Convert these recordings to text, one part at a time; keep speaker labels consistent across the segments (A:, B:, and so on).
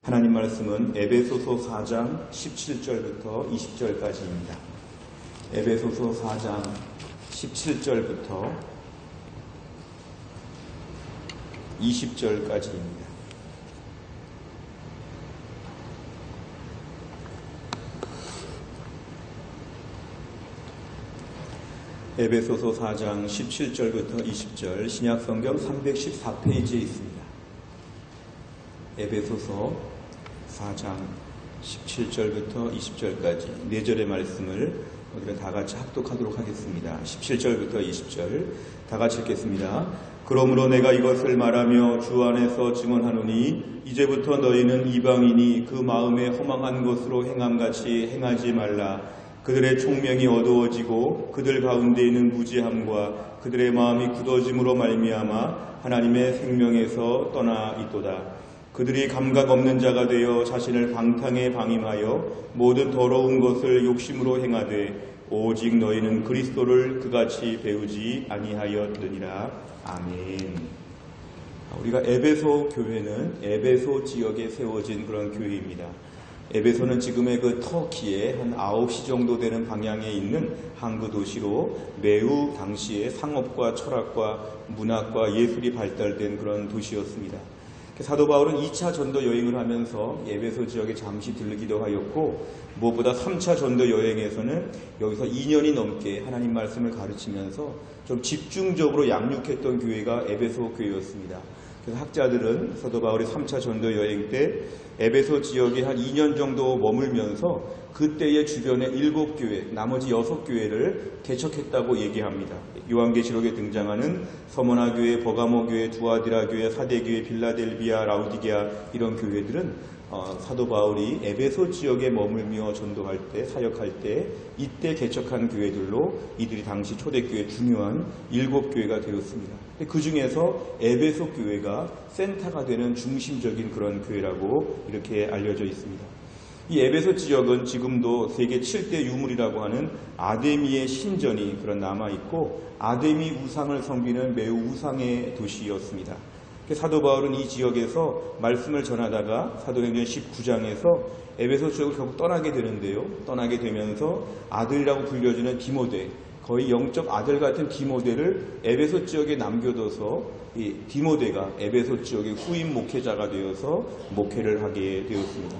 A: 하나님 말씀은 에베소서 4장 17절부터 20절까지입니다. 에베소서 4장 17절부터 20절까지입니다. 에베소서 4장 17절부터 20절 신약성경 314페이지에 있습니다. 에베소서 4장 17절부터 20절까지 4절의 말씀을 우리가 다 같이 합독하도록 하겠습니다. 17절부터 20절 다 같이 읽겠습니다. 그러므로 내가 이것을 말하며 주 안에서 증언하노니 이제부터 너희는 이방인이 그 마음에 허망한 것으로 행함같이 행하지 말라. 그들의 총명이 어두워지고 그들 가운데 있는 무지함과 그들의 마음이 굳어짐으로 말미암아 하나님의 생명에서 떠나 있도다. 그들이 감각 없는 자가 되어 자신을 방탕에 방임하여 모든 더러운 것을 욕심으로 행하되 오직 너희는 그리스도를 그같이 배우지 아니하였느니라. 아멘. 우리가 에베소 교회는 에베소 지역에 세워진 그런 교회입니다. 에베소는 지금의 그 터키의 한 9시 정도 되는 방향에 있는 항구 도시로 매우 당시에 상업과 철학과 문학과 예술이 발달된 그런 도시였습니다. 사도 바울은 2차 전도 여행을 하면서 에베소 지역에 잠시 들르기도 하였고 무엇보다 3차 전도 여행에서는 여기서 2년이 넘게 하나님 말씀을 가르치면서 좀 집중적으로 양육했던 교회가 에베소 교회였습니다. 그래서 학자들은 사도 바울이 3차 전도 여행 때 에베소 지역에 한 2년 정도 머물면서 그때의 주변의 7교회, 나머지 6교회를 개척했다고 얘기합니다. 요한계시록에 등장하는 서머나 교회, 버가모 교회, 두아디라 교회, 사대 교회, 빌라델비아, 라우디게아 이런 교회들은 사도 바울이 에베소 지역에 머물며 전도할 때, 사역할 때 이때 개척한 교회들로 이들이 당시 초대교회 중요한 7교회가 되었습니다. 그 중에서 에베소 교회가 센터가 되는 중심적인 그런 교회라고 이렇게 알려져 있습니다. 이 에베소 지역은 지금도 세계 7대 유물이라고 하는 아데미의 신전이 그런 남아있고 아데미 우상을 섬기는 매우 우상의 도시였습니다. 사도 바울은 이 지역에서 말씀을 전하다가 사도행전 19장에서 에베소 지역을 결국 떠나게 되는데요. 떠나게 되면서 아들이라고 불려주는 디모데, 거의 영적 아들 같은 디모데를 에베소 지역에 남겨둬서 이 디모데가 에베소 지역의 후임 목회자가 되어서 목회를 하게 되었습니다.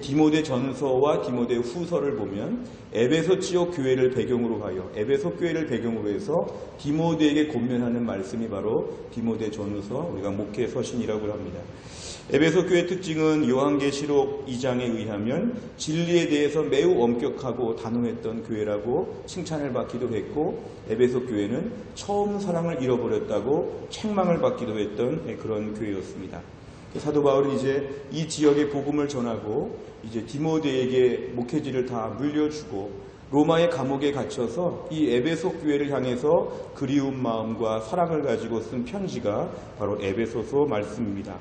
A: 디모데 전서와 디모데 후서를 보면 에베소 지역 교회를 배경으로 하여 에베소 교회를 배경으로 해서 디모데에게 권면하는 말씀이 바로 디모데 전서, 우리가 목회 서신이라고 합니다. 에베소 교회 특징은 요한계시록 2장에 의하면 진리에 대해서 매우 엄격하고 단호했던 교회라고 칭찬을 받기도 했고 에베소 교회는 처음 사랑을 잃어버렸다고 책망을 받기도 했던 그런 교회였습니다. 사도 바울은 이제 이 지역의 복음을 전하고 이제 디모데에게 목회지를 다 물려주고 로마의 감옥에 갇혀서 이 에베소 교회를 향해서 그리운 마음과 사랑을 가지고 쓴 편지가 바로 에베소서 말씀입니다.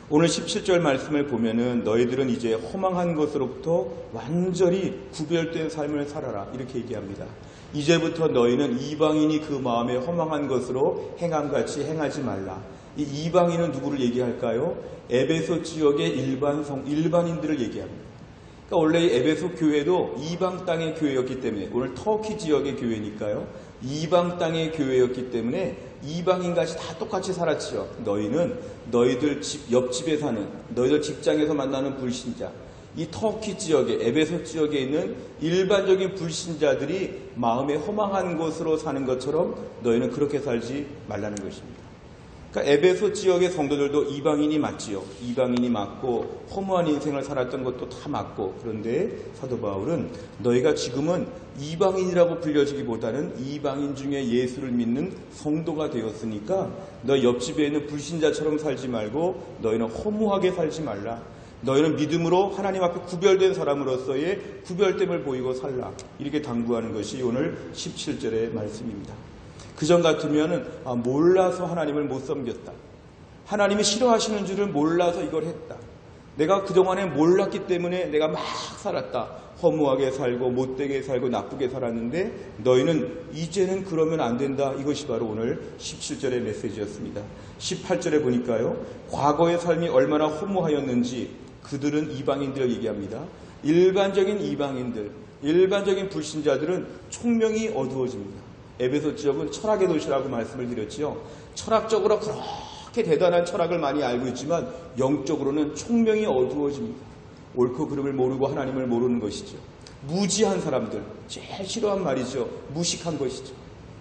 A: 오늘 17절 말씀을 보면은 너희들은 이제 허망한 것으로부터 완전히 구별된 삶을 살아라 이렇게 얘기합니다. 이제부터 너희는 이방인이 그 마음에 허망한 것으로 행함같이 행하지 말라. 이 이방인은 누구를 얘기할까요? 에베소 지역의 일반인들을 얘기합니다. 그러니까 원래 에베소 교회도 이방 땅의 교회였기 때문에 오늘 터키 지역의 교회니까요. 이방 땅의 교회였기 때문에 이방인같이 다 똑같이 살았지요. 너희는 너희들 옆집에 사는 너희들 직장에서 만나는 불신자 이 터키 지역에 에베소 지역에 있는 일반적인 불신자들이 마음에 허망한 것으로 사는 것처럼 너희는 그렇게 살지 말라는 것입니다. 그러니까 에베소 지역의 성도들도 이방인이 맞지요. 이방인이 맞고 허무한 인생을 살았던 것도 다 맞고 그런데 사도 바울은 너희가 지금은 이방인이라고 불려지기보다는 이방인 중에 예수를 믿는 성도가 되었으니까 너희 옆집에 있는 불신자처럼 살지 말고 너희는 허무하게 살지 말라. 너희는 믿음으로 하나님 앞에 구별된 사람으로서의 구별됨을 보이고 살라. 이렇게 당부하는 것이 오늘 17절의 말씀입니다. 그전 같으면 몰라서 하나님을 못 섬겼다. 하나님이 싫어하시는 줄을 몰라서 이걸 했다. 내가 그동안에 몰랐기 때문에 내가 막 살았다. 허무하게 살고 못되게 살고 나쁘게 살았는데 너희는 이제는 그러면 안 된다. 이것이 바로 오늘 17절의 메시지였습니다. 18절에 보니까요. 과거의 삶이 얼마나 허무하였는지 그들은 이방인들 얘기합니다. 일반적인 이방인들, 일반적인 불신자들은 총명이 어두워집니다. 에베소 지역은 철학의 도시라고 말씀을 드렸죠. 철학적으로 그렇게 대단한 철학을 많이 알고 있지만 영적으로는 총명이 어두워집니다. 옳고 그름을 모르고 하나님을 모르는 것이죠. 무지한 사람들, 제일 싫어한 말이죠. 무식한 것이죠.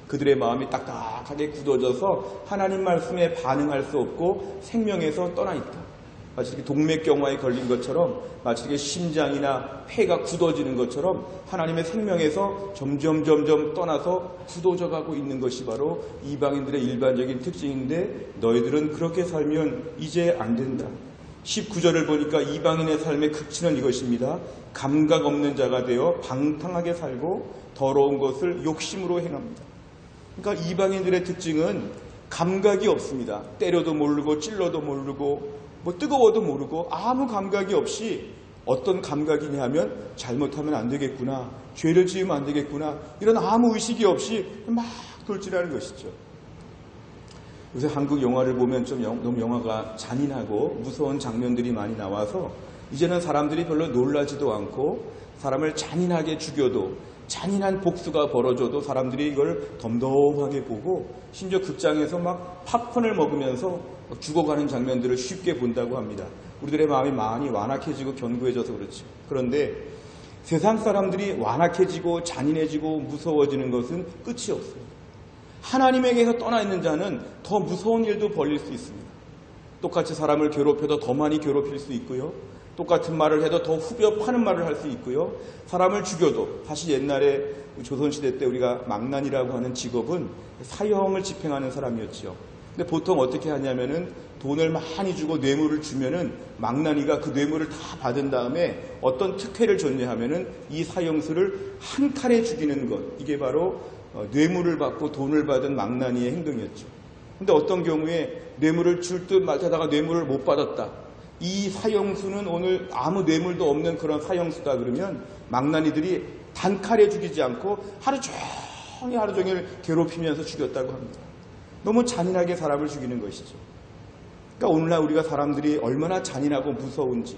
A: 그들의 마음이 딱딱하게 굳어져서 하나님 말씀에 반응할 수 없고 생명에서 떠나 있다. 마치 이렇게 동맥경화에 걸린 것처럼, 마치 이렇게 심장이나 폐가 굳어지는 것처럼 하나님의 생명에서 점점 떠나서 굳어져 가고 있는 것이 바로 이방인들의 일반적인 특징인데 너희들은 그렇게 살면 이제 안 된다. 19절을 보니까 이방인의 삶의 극치는 이것입니다. 감각 없는 자가 되어 방탕하게 살고 더러운 것을 욕심으로 행합니다. 그러니까 이방인들의 특징은 감각이 없습니다. 때려도 모르고 찔러도 모르고 뭐 뜨거워도 모르고 아무 감각이 없이 어떤 감각이냐 하면 잘못하면 안 되겠구나, 죄를 지으면 안 되겠구나, 이런 아무 의식이 없이 막 돌진하는 것이죠. 요새 한국 영화를 보면 좀 너무 영화가 잔인하고 무서운 장면들이 많이 나와서 이제는 사람들이 별로 놀라지도 않고 사람을 잔인하게 죽여도 잔인한 복수가 벌어져도 사람들이 이걸 덤덤하게 보고 심지어 극장에서 막 팝콘을 먹으면서 죽어가는 장면들을 쉽게 본다고 합니다. 우리들의 마음이 많이 완악해지고 견고해져서 그렇지. 그런데 세상 사람들이 완악해지고 잔인해지고 무서워지는 것은 끝이 없습니다. 하나님에게서 떠나 있는 자는 더 무서운 일도 벌일 수 있습니다. 똑같이 사람을 괴롭혀도 더 많이 괴롭힐 수 있고요. 똑같은 말을 해도 더 후벼 파는 말을 할 수 있고요. 사람을 죽여도, 사실 옛날에 조선시대 때 우리가 망난이라고 하는 직업은 사형을 집행하는 사람이었죠. 근데 보통 어떻게 하냐면은 돈을 많이 주고 뇌물을 주면은 망나니가 그 뇌물을 다 받은 다음에 어떤 특혜를 줬냐하면은 이 사형수를 한 칼에 죽이는 것. 이게 바로 뇌물을 받고 돈을 받은 망나니의 행동이었죠. 근데 어떤 경우에 뇌물을 줄 듯 말하다가 뇌물을 못 받았다. 이 사형수는 오늘 아무 뇌물도 없는 그런 사형수다 그러면 망나니들이 단칼에 죽이지 않고 하루 종일 괴롭히면서 죽였다고 합니다. 너무 잔인하게 사람을 죽이는 것이죠. 그러니까 오늘날 우리가 사람들이 얼마나 잔인하고 무서운지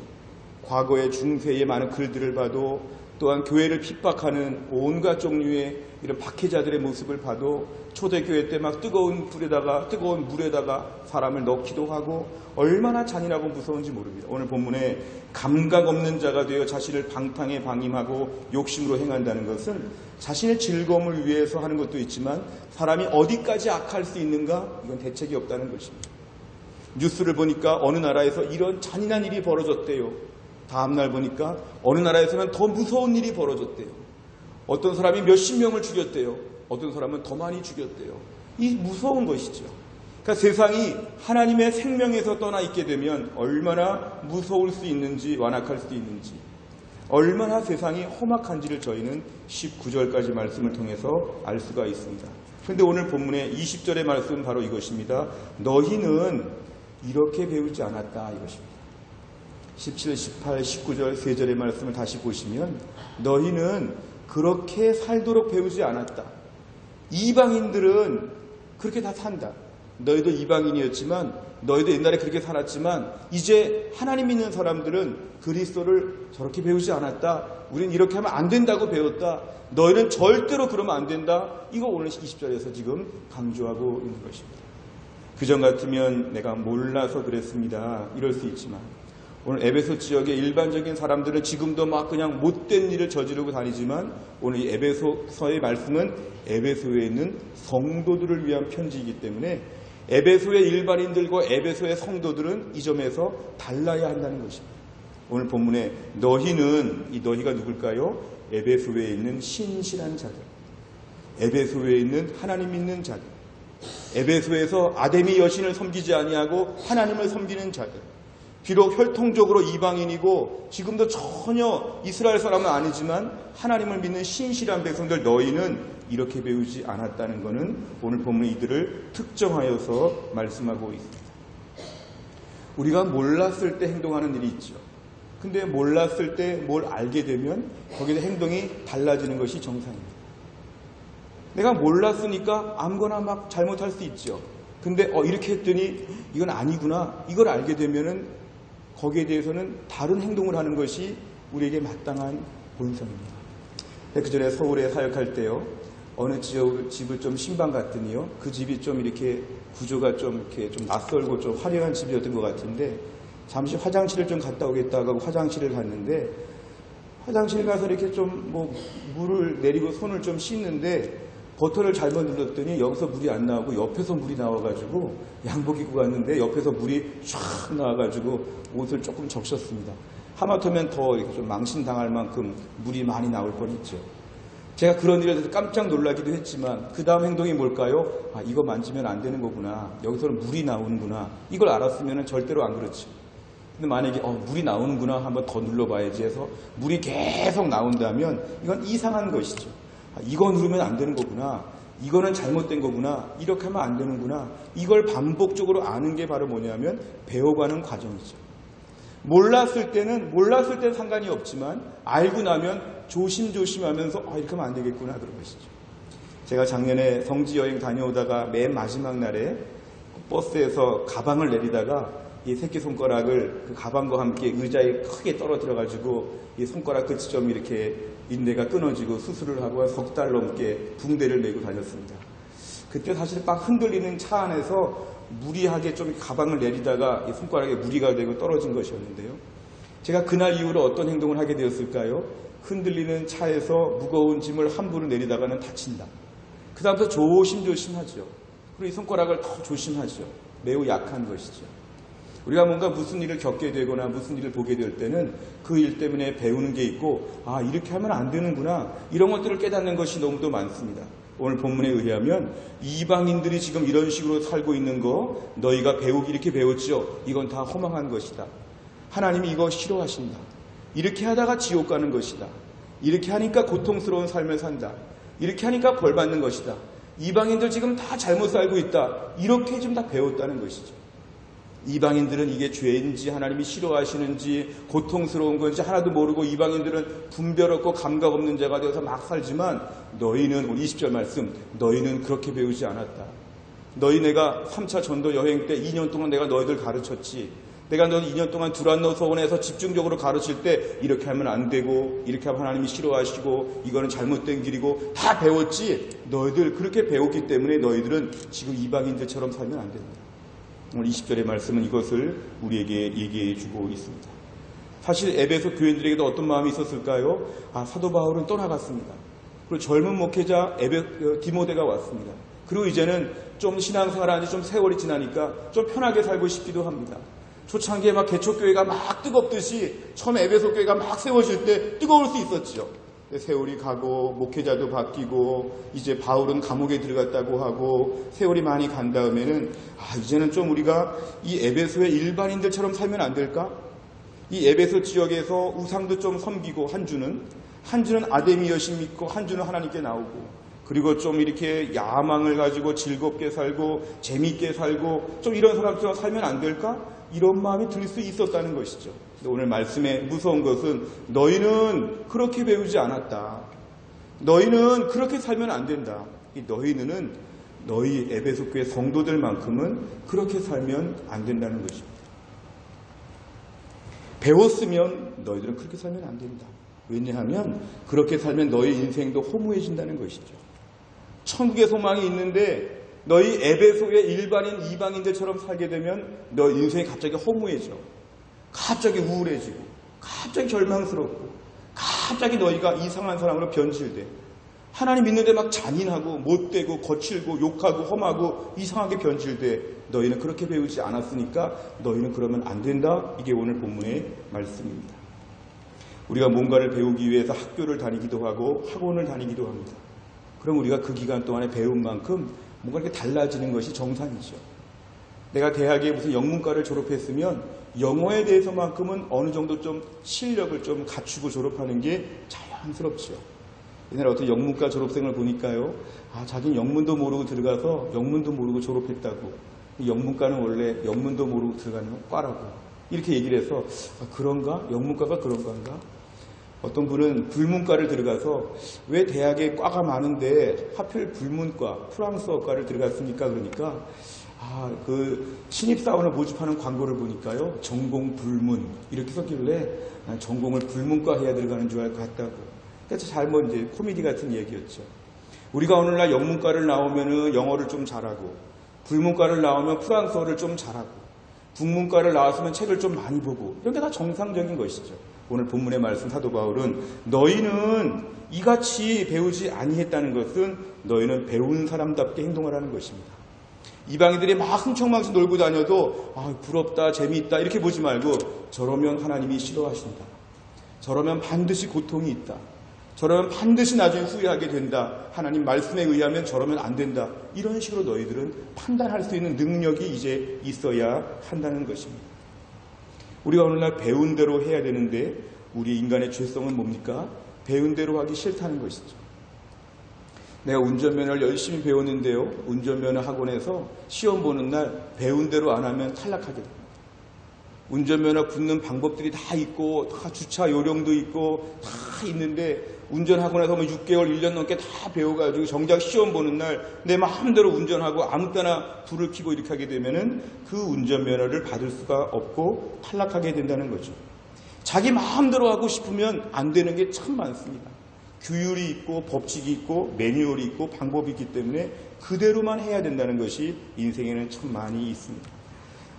A: 과거의 중세의 많은 글들을 봐도 또한 교회를 핍박하는 온갖 종류의 이런 박해자들의 모습을 봐도 초대교회 때 막 뜨거운 물에다가 사람을 넣기도 하고 얼마나 잔인하고 무서운지 모릅니다. 오늘 본문에 감각 없는 자가 되어 자신을 방탕에 방임하고 욕심으로 행한다는 것은 자신의 즐거움을 위해서 하는 것도 있지만 사람이 어디까지 악할 수 있는가? 이건 대책이 없다는 것입니다. 뉴스를 보니까 어느 나라에서 이런 잔인한 일이 벌어졌대요. 다음날 보니까 어느 나라에서는 더 무서운 일이 벌어졌대요. 어떤 사람이 몇십 명을 죽였대요. 어떤 사람은 더 많이 죽였대요. 이 무서운 것이죠. 그러니까 세상이 하나님의 생명에서 떠나 있게 되면 얼마나 무서울 수 있는지, 완악할 수 있는지, 얼마나 세상이 험악한지를 저희는 19절까지 말씀을 통해서 알 수가 있습니다. 그런데 오늘 본문의 20절의 말씀은 바로 이것입니다. 너희는 이렇게 배우지 않았다, 이것입니다. 17, 18, 19절 세 절의 말씀을 다시 보시면 너희는 그렇게 살도록 배우지 않았다. 이방인들은 그렇게 다 산다. 너희도 이방인이었지만 너희도 옛날에 그렇게 살았지만 이제 하나님 믿는 사람들은 그리스도를 저렇게 배우지 않았다. 우리는 이렇게 하면 안 된다고 배웠다. 너희는 절대로 그러면 안 된다. 이거 오늘 20절에서 지금 강조하고 있는 것입니다. 그전 같으면 내가 몰라서 그랬습니다. 이럴 수 있지만 오늘 에베소 지역의 일반적인 사람들은 지금도 막 그냥 못된 일을 저지르고 다니지만 오늘 이 에베소서의 말씀은 에베소에 있는 성도들을 위한 편지이기 때문에 에베소의 일반인들과 에베소의 성도들은 이 점에서 달라야 한다는 것입니다. 오늘 본문에 너희는, 이 너희가 누굴까요? 에베소에 있는 신실한 자들, 에베소에 있는 하나님 믿는 자들, 에베소에서 아데미 여신을 섬기지 아니하고 하나님을 섬기는 자들, 비록 혈통적으로 이방인이고 지금도 전혀 이스라엘 사람은 아니지만 하나님을 믿는 신실한 백성들, 너희는 이렇게 배우지 않았다는 것은 오늘 본문 이들을 특정하여서 말씀하고 있습니다. 우리가 몰랐을 때 행동하는 일이 있죠. 근데 몰랐을 때 뭘 알게 되면 거기에 행동이 달라지는 것이 정상입니다. 내가 몰랐으니까 아무거나 막 잘못할 수 있죠. 근데 이렇게 했더니 이건 아니구나. 이걸 알게 되면은 거기에 대해서는 다른 행동을 하는 것이 우리에게 마땅한 본성입니다. 그 전에 서울에 사역할 때요. 어느 집을 좀 신방 갔더니요. 그 집이 좀 이렇게 구조가 좀 이렇게 좀 낯설고 좀 화려한 집이었던 것 같은데 잠시 화장실을 좀 갔다 오겠다고 하고 화장실을 갔는데 화장실 가서 이렇게 좀 뭐 물을 내리고 손을 좀 씻는데 버튼을 잘못 눌렀더니 여기서 물이 안 나오고 옆에서 물이 나와가지고 양복 입고 갔는데 옆에서 물이 쫙 나와가지고 옷을 조금 적셨습니다. 하마터면 더 이렇게 좀 망신당할 만큼 물이 많이 나올 뻔했죠. 제가 그런 일에 대해서 깜짝 놀라기도 했지만 그 다음 행동이 뭘까요? 아, 이거 만지면 안 되는 거구나. 여기서는 물이 나오는구나. 이걸 알았으면 절대로 안 그렇죠. 근데 만약에 물이 나오는구나 한번 더 눌러봐야지 해서 물이 계속 나온다면 이건 이상한 것이죠. 아, 이거 누르면 안 되는 거구나. 이거는 잘못된 거구나. 이렇게 하면 안 되는구나. 이걸 반복적으로 아는 게 바로 뭐냐면 배워가는 과정이죠. 몰랐을 때는 상관이 없지만 알고 나면 조심조심하면서 이렇게 하면 안 되겠구나 그런 것이죠. 제가 작년에 성지 여행 다녀오다가 맨 마지막 날에 버스에서 가방을 내리다가 이 새끼손가락을 그 가방과 함께 의자에 크게 떨어뜨려가지고 이 손가락 끝이 좀 이렇게 인대가 끊어지고 수술을 하고 한 석 달 넘게 붕대를 메고 다녔습니다. 그때 사실 막 흔들리는 차 안에서 무리하게 좀 가방을 내리다가 이 손가락에 무리가 되고 떨어진 것이었는데요. 제가 그날 이후로 어떤 행동을 하게 되었을까요? 흔들리는 차에서 무거운 짐을 함부로 내리다가는 다친다. 그 다음부터 조심조심하죠. 그리고 이 손가락을 더 조심하죠. 매우 약한 것이죠. 우리가 뭔가 무슨 일을 겪게 되거나 무슨 일을 보게 될 때는 그 일 때문에 배우는 게 있고 이렇게 하면 안 되는구나. 이런 것들을 깨닫는 것이 너무도 많습니다. 오늘 본문에 의하면 이방인들이 지금 이런 식으로 살고 있는 거 너희가 배우기 이렇게 배웠죠. 이건 다 허망한 것이다. 하나님이 이거 싫어하신다. 이렇게 하다가 지옥 가는 것이다. 이렇게 하니까 고통스러운 삶을 산다. 이렇게 하니까 벌 받는 것이다. 이방인들 지금 다 잘못 살고 있다. 이렇게 좀 다 배웠다는 것이죠. 이방인들은 이게 죄인지 하나님이 싫어하시는지 고통스러운 건지 하나도 모르고 이방인들은 분별 없고 감각 없는 자가 되어서 막 살지만 너희는 우리 20절 말씀 너희는 그렇게 배우지 않았다. 내가 3차 전도 여행 때 2년 동안 내가 너희들 가르쳤지. 내가 너 2년 동안 두란노 서원에서 집중적으로 가르칠 때 이렇게 하면 안 되고 이렇게 하면 하나님이 싫어하시고 이거는 잘못된 길이고 다 배웠지. 너희들 그렇게 배웠기 때문에 너희들은 지금 이방인들처럼 살면 안 된다. 오늘 20절의 말씀은 이것을 우리에게 얘기해 주고 있습니다. 사실 에베소 교인들에게도 어떤 마음이 있었을까요? 사도 바울은 떠나갔습니다. 그리고 젊은 목회자 디모데가 왔습니다. 그리고 이제는 좀 신앙생활한 지 좀 세월이 지나니까 좀 편하게 살고 싶기도 합니다. 초창기에 막 개척교회가 막 뜨겁듯이 처음 에베소 교회가 막 세워질 때 뜨거울 수 있었죠. 세월이 가고 목회자도 바뀌고 이제 바울은 감옥에 들어갔다고 하고 세월이 많이 간 다음에는 이제는 좀 우리가 이 에베소의 일반인들처럼 살면 안 될까? 이 에베소 지역에서 우상도 좀 섬기고 한 주는 아데미 여신 믿고 한 주는 하나님께 나오고 그리고 좀 이렇게 야망을 가지고 즐겁게 살고 재미있게 살고 좀 이런 사람처럼 살면 안 될까? 이런 마음이 들 수 있었다는 것이죠. 오늘 말씀에 무서운 것은 너희는 그렇게 배우지 않았다. 너희는 그렇게 살면 안 된다. 이 너희는 너희 에베소 교회 성도들만큼은 그렇게 살면 안 된다는 것입니다. 배웠으면 너희들은 그렇게 살면 안 된다. 왜냐하면 그렇게 살면 너희 인생도 허무해진다는 것이죠. 천국의 소망이 있는데 너희 에베소의 일반인 이방인들처럼 살게 되면 너 인생이 갑자기 허무해져. 갑자기 우울해지고 갑자기 절망스럽고 갑자기 너희가 이상한 사람으로 변질돼. 하나님 믿는데 막 잔인하고 못되고 거칠고 욕하고 험하고 이상하게 변질돼. 너희는 그렇게 배우지 않았으니까 너희는 그러면 안 된다. 이게 오늘 본문의 말씀입니다. 우리가 뭔가를 배우기 위해서 학교를 다니기도 하고 학원을 다니기도 합니다. 그럼 우리가 그 기간 동안에 배운 만큼 뭔가 이렇게 달라지는 것이 정상이죠. 내가 대학에 무슨 영문과를 졸업했으면 영어에 대해서만큼은 어느 정도 좀 실력을 좀 갖추고 졸업하는 게 자연스럽죠. 옛날에 어떤 영문과 졸업생을 보니까요. 자기는 영문도 모르고 들어가서 영문도 모르고 졸업했다고. 영문과는 원래 영문도 모르고 들어가는 과라고 이렇게 얘기를 해서 그런가? 영문과가 그런 건가? 어떤 분은 불문과를 들어가서 왜 대학에 과가 많은데 하필 불문과, 프랑스어과를 들어갔습니까? 그러니까 그 신입사원을 모집하는 광고를 보니까요, 전공 불문 이렇게 썼길래 전공을 불문과 해야 들어가는 줄 알고 갔다고. 그래서 잘못 이제 코미디 같은 얘기였죠. 우리가 오늘날 영문과를 나오면은 영어를 좀 잘하고, 불문과를 나오면 프랑스어를 좀 잘하고, 국문과를 나왔으면 책을 좀 많이 보고, 이런 게 다 정상적인 것이죠. 오늘 본문의 말씀 사도 바울은 너희는 이같이 배우지 아니했다는 것은 너희는 배운 사람답게 행동하라는 것입니다. 이방인들이 막 흥청망청 놀고 다녀도 부럽다, 재미있다 이렇게 보지 말고 저러면 하나님이 싫어하신다. 저러면 반드시 고통이 있다. 저러면 반드시 나중에 후회하게 된다. 하나님 말씀에 의하면 저러면 안 된다. 이런 식으로 너희들은 판단할 수 있는 능력이 이제 있어야 한다는 것입니다. 우리가 오늘날 배운 대로 해야 되는데 우리 인간의 죄성은 뭡니까? 배운 대로 하기 싫다는 것이죠. 내가 운전면허를 열심히 배웠는데요. 운전면허 학원에서 시험 보는 날 배운 대로 안 하면 탈락하게 됩니다. 운전면허 붙는 방법들이 다 있고 다 주차 요령도 있고 다 있는데 운전학원에서 6개월, 1년 넘게 다 배워가지고 정작 시험 보는 날 내 마음대로 운전하고 아무 때나 불을 켜고 이렇게 하게 되면은 그 운전면허를 받을 수가 없고 탈락하게 된다는 거죠. 자기 마음대로 하고 싶으면 안 되는 게 참 많습니다. 규율이 있고 법칙이 있고 매뉴얼이 있고 방법이 있기 때문에 그대로만 해야 된다는 것이 인생에는 참 많이 있습니다.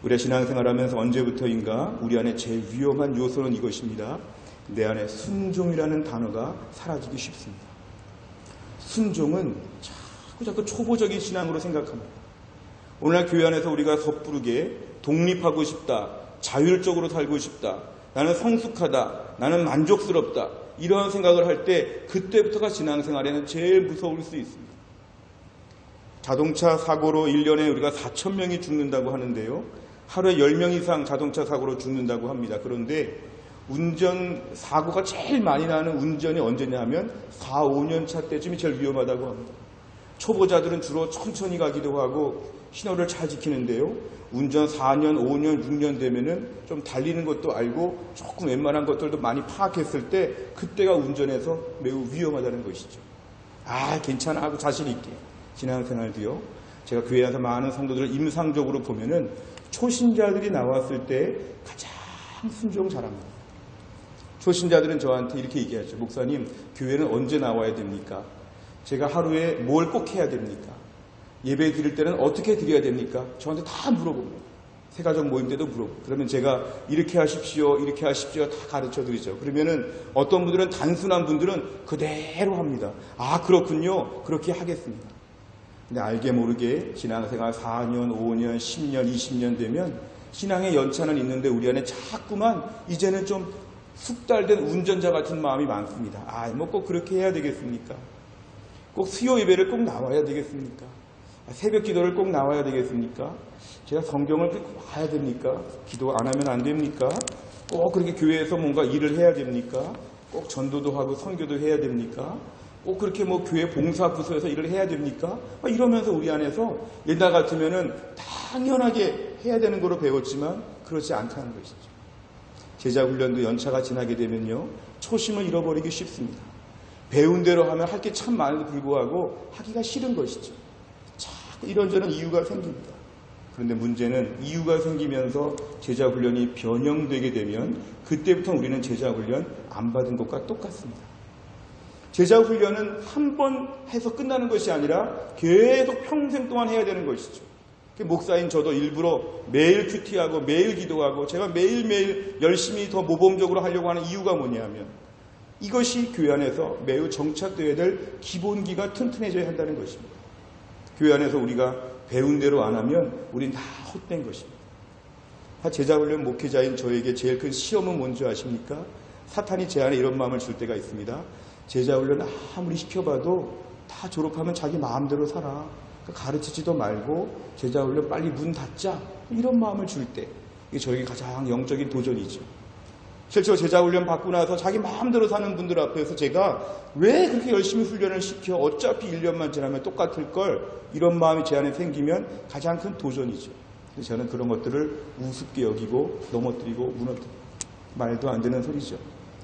A: 우리가 신앙생활하면서 언제부터인가 우리 안에 제일 위험한 요소는 이것입니다. 내 안에 순종이라는 단어가 사라지기 쉽습니다. 순종은 자꾸 초보적인 신앙으로 생각합니다. 오늘날 교회 안에서 우리가 섣부르게 독립하고 싶다, 자율적으로 살고 싶다, 나는 성숙하다, 나는 만족스럽다 이런 생각을 할 때 그때부터가 신앙생활에는 제일 무서울 수 있습니다. 자동차 사고로 1년에 우리가 4,000명이 죽는다고 하는데요. 하루에 10명 이상 자동차 사고로 죽는다고 합니다. 그런데 운전 사고가 제일 많이 나는 운전이 언제냐 하면 4, 5년 차 때쯤이 제일 위험하다고 합니다. 초보자들은 주로 천천히 가기도 하고 신호를 잘 지키는데요. 운전 4년, 5년, 6년 되면은 좀 달리는 것도 알고 조금 웬만한 것들도 많이 파악했을 때 그때가 운전에서 매우 위험하다는 것이죠. 괜찮아 하고 자신 있게 신앙생활도요. 제가 교회에서 많은 성도들을 임상적으로 보면은 초신자들이 나왔을 때 가장 순종 잘합니다. 초신자들은 저한테 이렇게 얘기하죠. 목사님, 교회는 언제 나와야 됩니까? 제가 하루에 뭘 꼭 해야 됩니까? 예배 드릴 때는 어떻게 드려야 됩니까? 저한테 다 물어봅니다. 세가족 모임 때도 물어보고. 그러면 제가 이렇게 하십시오, 이렇게 하십시오 다 가르쳐 드리죠. 그러면은 어떤 분들은 단순한 분들은 그대로 합니다. 그렇군요. 그렇게 하겠습니다. 근데 알게 모르게 신앙생활 4년, 5년, 10년, 20년 되면 신앙의 연차는 있는데 우리 안에 자꾸만 이제는 좀 숙달된 운전자 같은 마음이 많습니다. 꼭 그렇게 해야 되겠습니까? 꼭 수요 예배를 꼭 나와야 되겠습니까? 새벽 기도를 꼭 나와야 되겠습니까? 제가 성경을 꼭 봐야 됩니까? 기도 안 하면 안 됩니까? 꼭 그렇게 교회에서 뭔가 일을 해야 됩니까? 꼭 전도도 하고 선교도 해야 됩니까? 꼭 그렇게 교회 봉사부서에서 일을 해야 됩니까? 이러면서 우리 안에서 옛날 같으면은 당연하게 해야 되는 거로 배웠지만 그렇지 않다는 것이죠. 제자훈련도 연차가 지나게 되면요. 초심을 잃어버리기 쉽습니다. 배운 대로 하면 할 게 참 많은데도 불구하고 하기가 싫은 것이죠. 자꾸 이런저런 이유가 생깁니다. 그런데 문제는 이유가 생기면서 제자훈련이 변형되게 되면 그때부터 우리는 제자훈련 안 받은 것과 똑같습니다. 제자훈련은 한 번 해서 끝나는 것이 아니라 계속 평생 동안 해야 되는 것이죠. 목사인 저도 일부러 매일 큐티하고 매일 기도하고 제가 매일매일 열심히 더 모범적으로 하려고 하는 이유가 뭐냐면 이것이 교회 안에서 매우 정착되어야 될 기본기가 튼튼해져야 한다는 것입니다. 교회 안에서 우리가 배운 대로 안 하면 우린 다 헛된 것입니다. 제자훈련 목회자인 저에게 제일 큰 시험은 뭔지 아십니까? 사탄이 제 안에 이런 마음을 줄 때가 있습니다. 제자훈련 아무리 시켜봐도 다 졸업하면 자기 마음대로 살아. 가르치지도 말고 제자훈련 빨리 문 닫자. 이런 마음을 줄 때 이게 저에게 가장 영적인 도전이죠. 실제로 제자훈련 받고 나서 자기 마음대로 사는 분들 앞에서 제가 왜 그렇게 열심히 훈련을 시켜? 어차피 1년만 지나면 똑같을 걸. 이런 마음이 제 안에 생기면 가장 큰 도전이죠. 근데 저는 그런 것들을 우습게 여기고 넘어뜨리고 무너뜨리고 말도 안 되는 소리죠.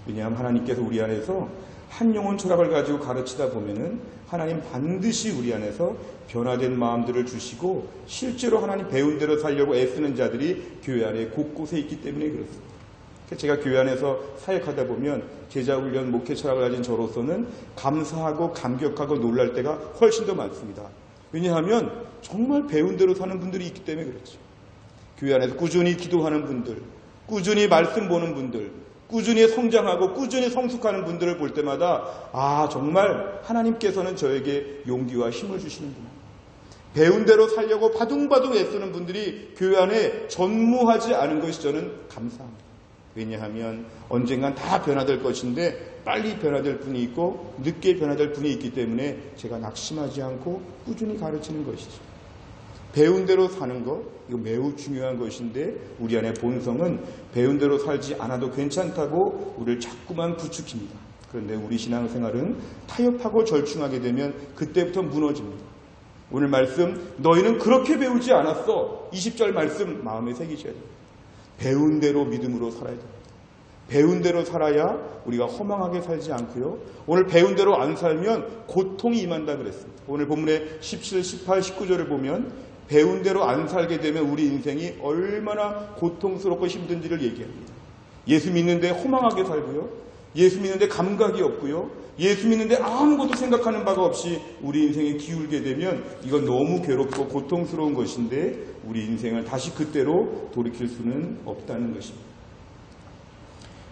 A: 왜냐하면 하나님께서 우리 안에서 한 영혼 철학을 가지고 가르치다 보면은 하나님 반드시 우리 안에서 변화된 마음들을 주시고 실제로 하나님 배운 대로 살려고 애쓰는 자들이 교회 안에 곳곳에 있기 때문에 그렇습니다. 제가 교회 안에서 사역하다 보면 제자훈련 목회 철학을 가진 저로서는 감사하고 감격하고 놀랄 때가 훨씬 더 많습니다. 왜냐하면 정말 배운 대로 사는 분들이 있기 때문에 그렇죠. 교회 안에서 꾸준히 기도하는 분들, 꾸준히 말씀 보는 분들, 꾸준히 성장하고 꾸준히 성숙하는 분들을 볼 때마다 정말 하나님께서는 저에게 용기와 힘을 주시는구나. 배운 대로 살려고 바둥바둥 애쓰는 분들이 교회 안에 전무하지 않은 것이 저는 감사합니다. 왜냐하면 언젠간 다 변화될 것인데 빨리 변화될 분이 있고 늦게 변화될 분이 있기 때문에 제가 낙심하지 않고 꾸준히 가르치는 것이죠. 배운 대로 사는 것, 이거 매우 중요한 것인데 우리 안의 본성은 배운 대로 살지 않아도 괜찮다고 우리를 자꾸만 부추깁니다. 그런데 우리 신앙생활은 타협하고 절충하게 되면 그때부터 무너집니다. 오늘 말씀, 너희는 그렇게 배우지 않았어. 20절 말씀 마음에 새기셔야 됩니다. 배운 대로 믿음으로 살아야 됩니다. 배운 대로 살아야 우리가 허망하게 살지 않고요. 오늘 배운 대로 안 살면 고통이 임한다 그랬습니다. 오늘 본문의 17, 18, 19절을 보면 배운 대로 안 살게 되면 우리 인생이 얼마나 고통스럽고 힘든지를 얘기합니다. 예수 믿는데 허망하게 살고요. 예수 믿는데 감각이 없고요. 예수 믿는데 아무것도 생각하는 바가 없이 우리 인생에 기울게 되면 이건 너무 괴롭고 고통스러운 것인데 우리 인생을 다시 그때로 돌이킬 수는 없다는 것입니다.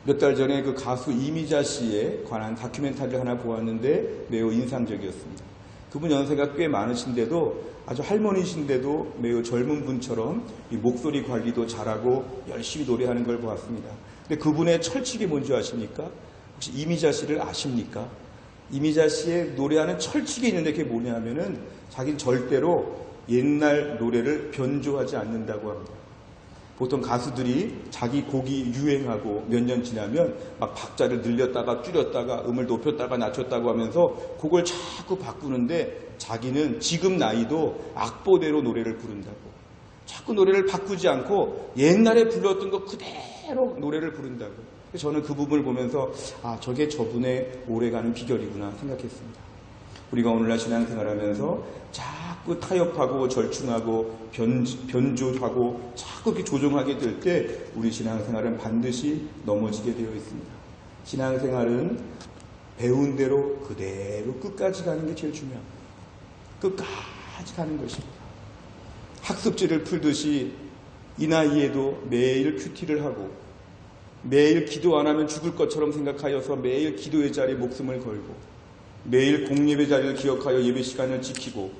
A: 몇 달 전에 그 가수 이미자 씨에 관한 다큐멘터리를 하나 보았는데 매우 인상적이었습니다. 그분 연세가 꽤 많으신데도 아주 할머니신데도 매우 젊은 분처럼 이 목소리 관리도 잘하고 열심히 노래하는 걸 보았습니다. 근데 그분의 철칙이 뭔지 아십니까? 혹시 이미자 씨를 아십니까? 이미자 씨의 노래하는 철칙이 있는데 그게 뭐냐면은 자기는 절대로 옛날 노래를 변조하지 않는다고 합니다. 보통 가수들이 자기 곡이 유행하고 몇 년 지나면 막 박자를 늘렸다가 줄였다가 음을 높였다가 낮췄다고 하면서 곡을 자꾸 바꾸는데 자기는 지금 나이도 악보대로 노래를 부른다고. 자꾸 노래를 바꾸지 않고 옛날에 불렀던 거 그대로 노래를 부른다고. 저는 그 부분을 보면서 저게 저분의 오래가는 비결이구나 생각했습니다. 우리가 오늘날 신앙생활하면서 자꾸 타협하고 절충하고 변조하고 자꾸 이렇게 조종하게 될 때 우리 신앙생활은 반드시 넘어지게 되어 있습니다. 신앙생활은 배운 대로 그대로 끝까지 가는 게 제일 중요합니다. 끝까지 가는 것입니다. 학습지를 풀듯이 이 나이에도 매일 큐티를 하고 매일 기도 안 하면 죽을 것처럼 생각하여서 매일 기도의 자리에 목숨을 걸고 매일 공예배 자리를 기억하여 예배 시간을 지키고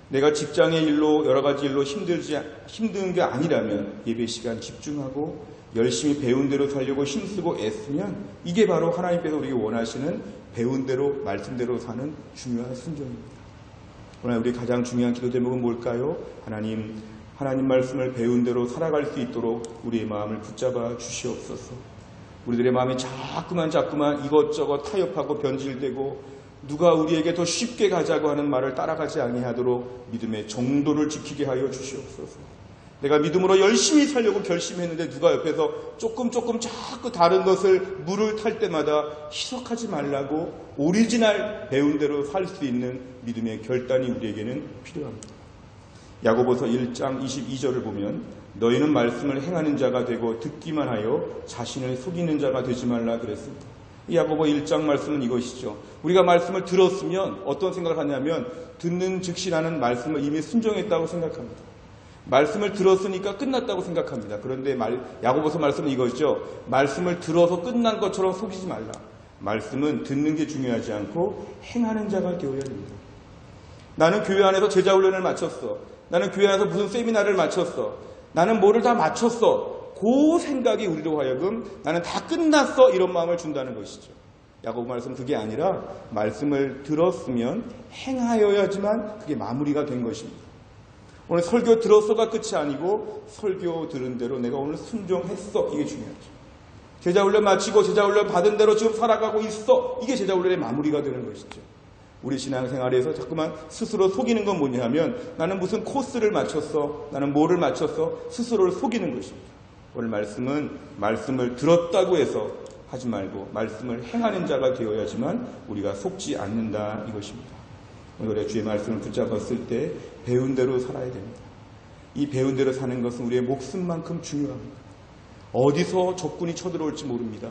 A: 내가 직장의 일로 여러 가지 일로 힘든 게 아니라면 예배 시간 집중하고 열심히 배운 대로 살려고 힘쓰고 애쓰면 이게 바로 하나님께서 우리가 원하시는 배운 대로 말씀대로 사는 중요한 순종입니다. 오늘 우리 가장 중요한 기도 제목은 뭘까요? 하나님 말씀을 배운 대로 살아갈 수 있도록 우리의 마음을 붙잡아 주시옵소서. 우리들의 마음이 자꾸만 이것저것 타협하고 변질되고 누가 우리에게 더 쉽게 가자고 하는 말을 따라가지 아니하도록 믿음의 정도를 지키게 하여 주시옵소서. 내가 믿음으로 열심히 살려고 결심했는데 누가 옆에서 조금 자꾸 다른 것을 물을 탈 때마다 희석하지 말라고 오리지널 배운 대로 살 수 있는 믿음의 결단이 우리에게는 필요합니다. 야고보서 1장 22절을 보면 너희는 말씀을 행하는 자가 되고 듣기만 하여 자신을 속이는 자가 되지 말라 그랬습니다. 야고보 1장 말씀은 이것이죠. 우리가 말씀을 들었으면 어떤 생각을 하냐면 듣는 즉시 나는 말씀을 이미 순종했다고 생각합니다. 말씀을 들었으니까 끝났다고 생각합니다. 그런데 야고보서 말씀은 이것이죠. 말씀을 들어서 끝난 것처럼 속이지 말라. 말씀은 듣는 게 중요하지 않고 행하는 자가 되어야 됩니다. 나는 교회 안에서 제자훈련을 마쳤어. 나는 교회 안에서 무슨 세미나를 마쳤어. 나는 뭐를 다 마쳤어. 그 생각이 우리로 하여금 나는 다 끝났어 이런 마음을 준다는 것이죠. 야고보 말씀 그게 아니라 말씀을 들었으면 행하여야지만 그게 마무리가 된 것입니다. 오늘 설교 들었어가 끝이 아니고 설교 들은 대로 내가 오늘 순종했어 이게 중요하죠. 제자훈련 마치고 제자훈련 받은 대로 지금 살아가고 있어 이게 제자훈련의 마무리가 되는 것이죠. 우리 신앙생활에서 자꾸만 스스로 속이는 건 뭐냐 하면 나는 무슨 코스를 맞췄어, 나는 뭐를 맞췄어, 스스로를 속이는 것입니다. 오늘 말씀은 말씀을 들었다고 해서 하지 말고 말씀을 행하는 자가 되어야지만 우리가 속지 않는다 이것입니다. 오늘 주의 말씀을 붙잡았을 때 배운 대로 살아야 됩니다. 이 배운 대로 사는 것은 우리의 목숨만큼 중요합니다. 어디서 적군이 쳐들어올지 모릅니다.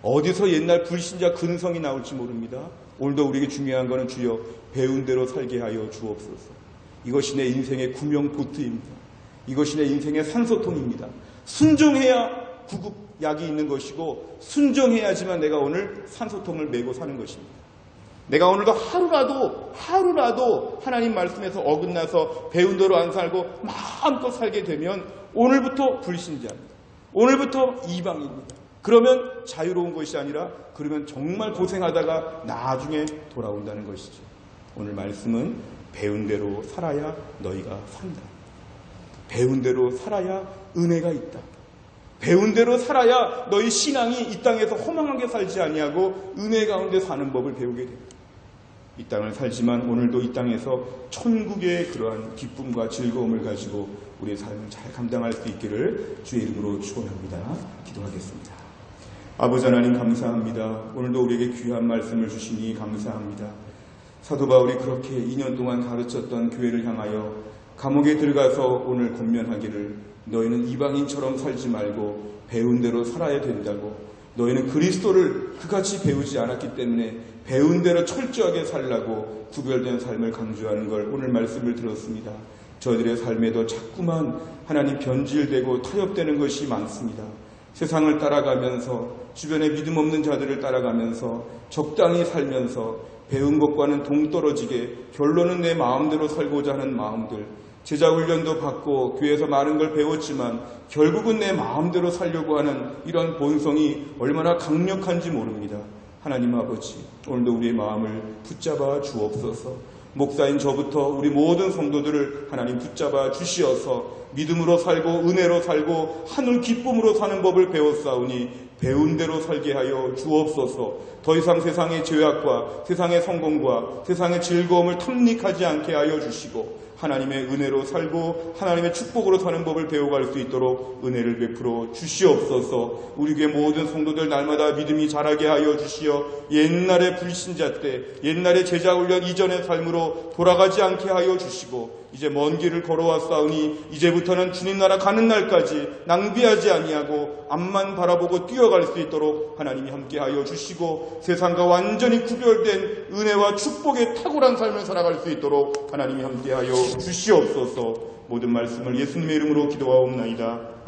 A: 어디서 옛날 불신자 근성이 나올지 모릅니다. 오늘도 우리에게 중요한 것은 주여 배운 대로 살게 하여 주옵소서. 이것이 내 인생의 구명보트입니다. 이것이 내 인생의 산소통입니다. 순종해야 구급약이 있는 것이고 순종해야지만 내가 오늘 산소통을 메고 사는 것입니다. 내가 오늘도 하루라도 하나님 말씀에서 어긋나서 배운 대로 안 살고 마음껏 살게 되면 오늘부터 불신자입니다. 오늘부터 이방입니다. 그러면 자유로운 것이 아니라 그러면 정말 고생하다가 나중에 돌아온다는 것이죠. 오늘 말씀은 배운 대로 살아야 너희가 산다. 배운 대로 살아야 은혜가 있다. 배운 대로 살아야 너희 신앙이 이 땅에서 허망하게 살지 아니하고 은혜 가운데 사는 법을 배우게 됩니다. 이 땅을 살지만 오늘도 이 땅에서 천국의 그러한 기쁨과 즐거움을 가지고 우리의 삶을 잘 감당할 수 있기를 주의 이름으로 축원합니다. 기도하겠습니다. 아버지 하나님 감사합니다. 오늘도 우리에게 귀한 말씀을 주시니 감사합니다. 사도 바울이 그렇게 2년 동안 가르쳤던 교회를 향하여 감옥에 들어가서 오늘 권면하기를 너희는 이방인처럼 살지 말고 배운 대로 살아야 된다고, 너희는 그리스도를 그같이 배우지 않았기 때문에 배운 대로 철저하게 살라고 구별된 삶을 강조하는 걸 오늘 말씀을 들었습니다. 저희들의 삶에도 자꾸만 하나님 변질되고 타협되는 것이 많습니다. 세상을 따라가면서 주변의 믿음 없는 자들을 따라가면서 적당히 살면서 배운 것과는 동떨어지게 결론은 내 마음대로 살고자 하는 마음들, 제자훈련도 받고 교회에서 많은 걸 배웠지만 결국은 내 마음대로 살려고 하는 이런 본성이 얼마나 강력한지 모릅니다. 하나님 아버지, 오늘도 우리의 마음을 붙잡아 주옵소서. 목사인 저부터 우리 모든 성도들을 하나님 붙잡아 주시어서 믿음으로 살고 은혜로 살고 하늘 기쁨으로 사는 법을 배웠사오니 배운 대로 살게 하여 주옵소서. 더 이상 세상의 죄악과 세상의 성공과 세상의 즐거움을 탐닉하지 않게 하여 주시고 하나님의 은혜로 살고 하나님의 축복으로 사는 법을 배워갈 수 있도록 은혜를 베풀어 주시옵소서. 우리 교회 모든 성도들 날마다 믿음이 자라게 하여 주시어 옛날의 불신자 때 옛날의 제자훈련 이전의 삶으로 돌아가지 않게 하여 주시고 이제 먼 길을 걸어왔사오니 이제부터는 주님 나라 가는 날까지 낭비하지 아니하고 앞만 바라보고 뛰어갈 수 있도록 하나님이 함께하여 주시고 세상과 완전히 구별된 은혜와 축복의 탁월한 삶을 살아갈 수 있도록 하나님이 함께하여 주시옵소서. 모든 말씀을 예수님의 이름으로 기도하옵나이다.